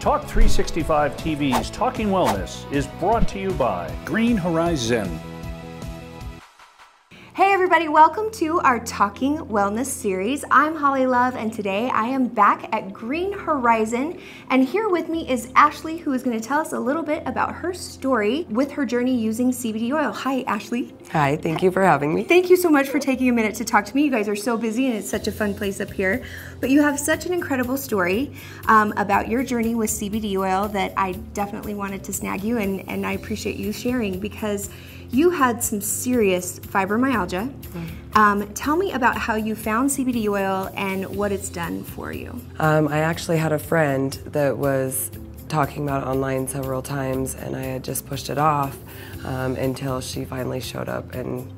Talk365TV's Talking Wellness is brought to you by Green HoriZen. Hey everybody, welcome to our Talking Wellness series. I'm Holly Love and today I am back at Green HoriZen, and here with me is Ashley, who is going to tell us a little bit about her story with her journey using CBD oil. Hi Ashley. Hi, thank you for having me. Thank you so much for taking a minute to talk to me. You guys are so busy and it's such a fun place up here. But you have such an incredible story about your journey with CBD oil that I definitely wanted to snag you, and I appreciate you sharing because you had some serious fibromyalgia. Tell me about how you found CBD oil and what it's done for you. I actually had a friend that was talking about it online several times, and I had just pushed it off until she finally showed up and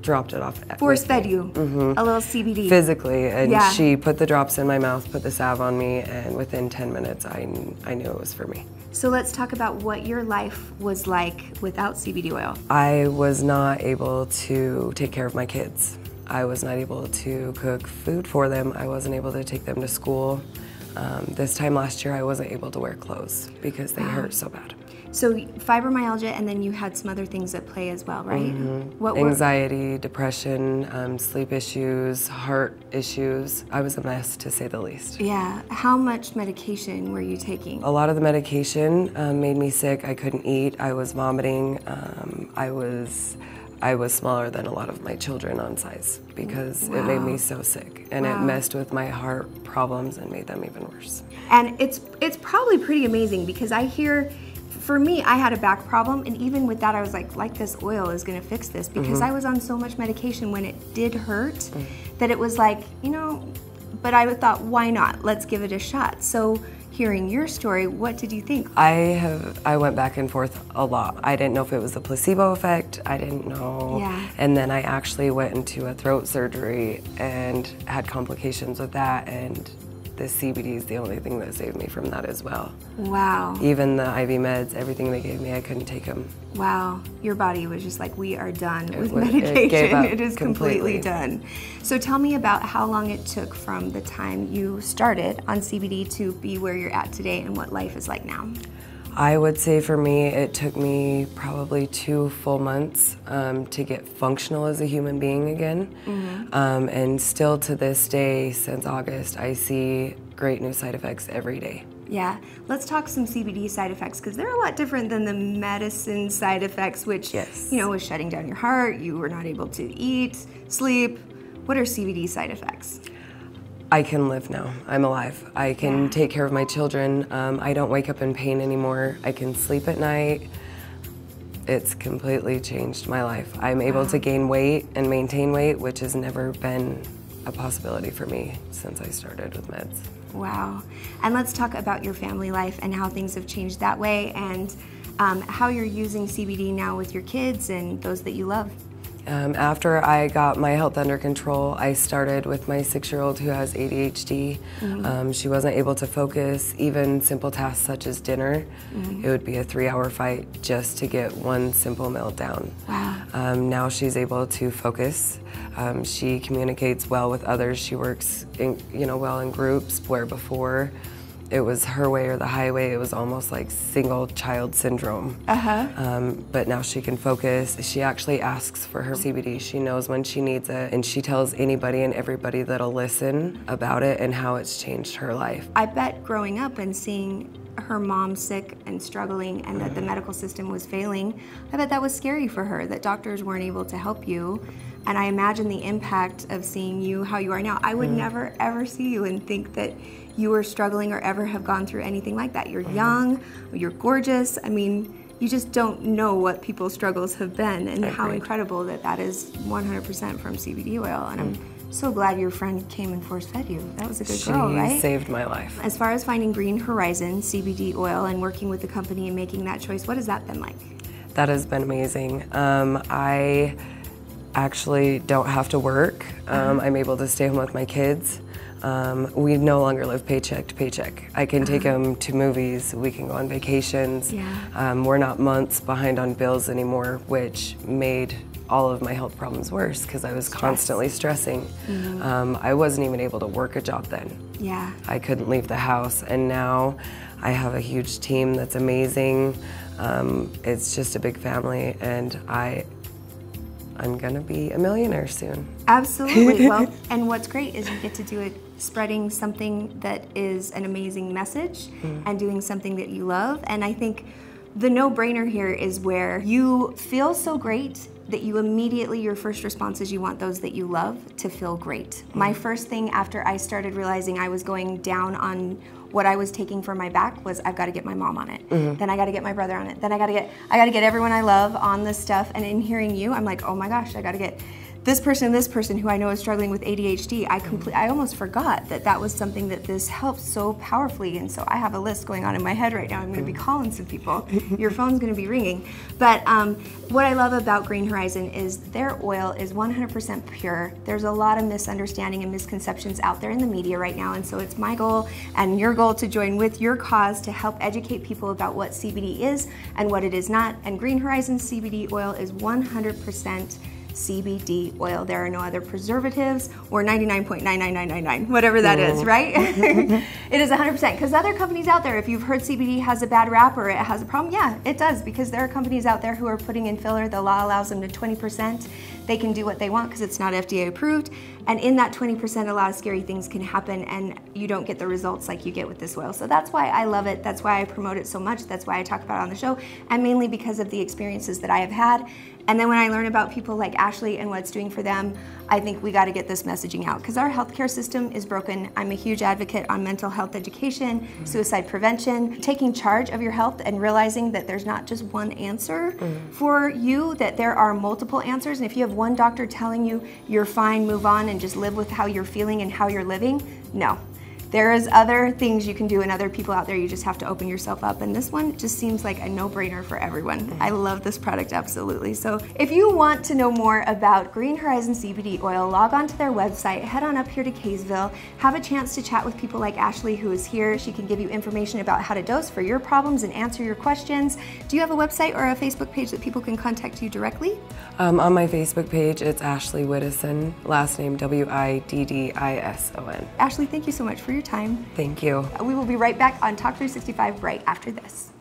dropped it off. Force fed you a little CBD. Physically, and she put the drops in my mouth, put the salve on me, and within 10 minutes I knew it was for me. So let's talk about what your life was like without CBD oil. I was not able to take care of my kids. I was not able to cook food for them. I wasn't able to take them to school. This time last year I wasn't able to wear clothes because they hurt so bad. So fibromyalgia, and then you had some other things at play as well, right? What Anxiety, depression, sleep issues, heart issues. I was a mess, to say the least. Yeah. How much medication were you taking? A lot of the medication made me sick. I couldn't eat. I was vomiting. I was smaller than a lot of my children on size because it made me so sick, and it messed with my heart problems and made them even worse. And it's probably pretty amazing because I hear, for me, I had a back problem, and even with that I was like this oil is gonna fix this because I was on so much medication when it did hurt that it was like, you know, but I thought, why not? Let's give it a shot. So hearing your story, what did you think? I went back and forth a lot. I didn't know if it was a placebo effect. I didn't know. Yeah. And then I actually went into a throat surgery and had complications with that, and the CBD is the only thing that saved me from that as well. Wow. Even the IV meds, everything they gave me, I couldn't take them. Wow. Your body was just like, we are done with medication. It is completely done. So tell me about how long it took from the time you started on CBD to be where you're at today and what life is like now. I would say for me, it took me probably 2 full months to get functional as a human being again. And still to this day, since August, I see great new side effects every day. Yeah, let's talk some CBD side effects because they're a lot different than the medicine side effects, which, you know, was shutting down your heart, you were not able to eat, sleep. What are CBD side effects? I can live now. I'm alive. I can take care of my children. I don't wake up in pain anymore. I can sleep at night. It's completely changed my life. I'm able to gain weight and maintain weight, which has never been a possibility for me since I started with meds. Wow. And let's talk about your family life and how things have changed that way, and how you're using CBD now with your kids and those that you love. After I got my health under control, I started with my 6-year-old who has ADHD. She wasn't able to focus, even simple tasks such as dinner. It would be a 3-hour fight just to get one simple meal down. Wow. Now she's able to focus. She communicates well with others. She works well in groups, where before it was her way or the highway. It was almost like single child syndrome. But now she can focus. She actually asks for her CBD. She knows when she needs it, and she tells anybody and everybody that'll listen about it and how it's changed her life. I bet growing up and seeing her mom sick and struggling and that the medical system was failing, I bet that was scary for her, that doctors weren't able to help you. And I imagine the impact of seeing you how you are now. I would never ever see you and think that you were struggling or ever have gone through anything like that. You're young, you're gorgeous. I mean, you just don't know what people's struggles have been, and how incredible that that is 100% from CBD oil. And I'm so glad your friend came and force fed you. That was a good girl, right? She saved my life. As far as finding Green HoriZen CBD oil and working with the company and making that choice, what has that been like? That has been amazing. I actually don't have to work. I'm able to stay home with my kids. We no longer live paycheck to paycheck. I can take him to movies, we can go on vacations. Yeah. We're not months behind on bills anymore, which made all of my health problems worse because I was constantly stressing. I wasn't even able to work a job then. Yeah. I couldn't leave the house, and now I have a huge team that's amazing. It's just a big family, and I'm gonna be a millionaire soon. Absolutely. Well, and what's great is you get to do it spreading something that is an amazing message and doing something that you love. And I think the no-brainer here is where you feel so great that you immediately, your first response is you want those that you love to feel great. My first thing after I started realizing I was going down on what I was taking for my back was I've got to get my mom on it. Then I got to get my brother on it. Then I got to get everyone I love on this stuff. And in hearing you, I'm like, oh my gosh, I got to get this person who I know is struggling with ADHD. I almost forgot that that was something that this helps so powerfully. And so I have a list going on in my head right now. I'm going to be calling some people. Your phone's going to be ringing. But what I love about Green HoriZen is their oil is 100% pure. There's a lot of misunderstanding and misconceptions out there in the media right now. And so it's my goal and your goal to join with your cause to help educate people about what CBD is and what it is not. And Green HoriZen CBD oil is 100% CBD oil. There are no other preservatives or 99.99999, whatever that is, right? It is 100%, because other companies out there, if you've heard CBD has a bad rap or it has a problem, yeah, it does, because there are companies out there who are putting in filler. The law allows them to 20%. They can do what they want because it's not FDA approved. And in that 20%, a lot of scary things can happen and you don't get the results like you get with this oil. So that's why I love it. That's why I promote it so much. That's why I talk about it on the show, and mainly because of the experiences that I have had. And then when I learn about people like Ashley and what it's doing for them, I think we got to get this messaging out because our healthcare system is broken. I'm a huge advocate on mental health education, suicide prevention, taking charge of your health and realizing that there's not just one answer for you, that there are multiple answers. And if you have one doctor telling you you're fine, move on and just live with how you're feeling and how you're living, no. There is other things you can do and other people out there. You just have to open yourself up. And this one just seems like a no-brainer for everyone. I love this product, absolutely. So if you want to know more about Green HoriZen CBD oil, log on to their website, head on up here to Kaysville, have a chance to chat with people like Ashley who is here. She can give you information about how to dose for your problems and answer your questions. Do you have a website or a Facebook page that people can contact you directly? On my Facebook page, it's Ashley Widdison, last name Widdison. Ashley, thank you so much for your time. Thank you. We will be right back on Talk 365 right after this.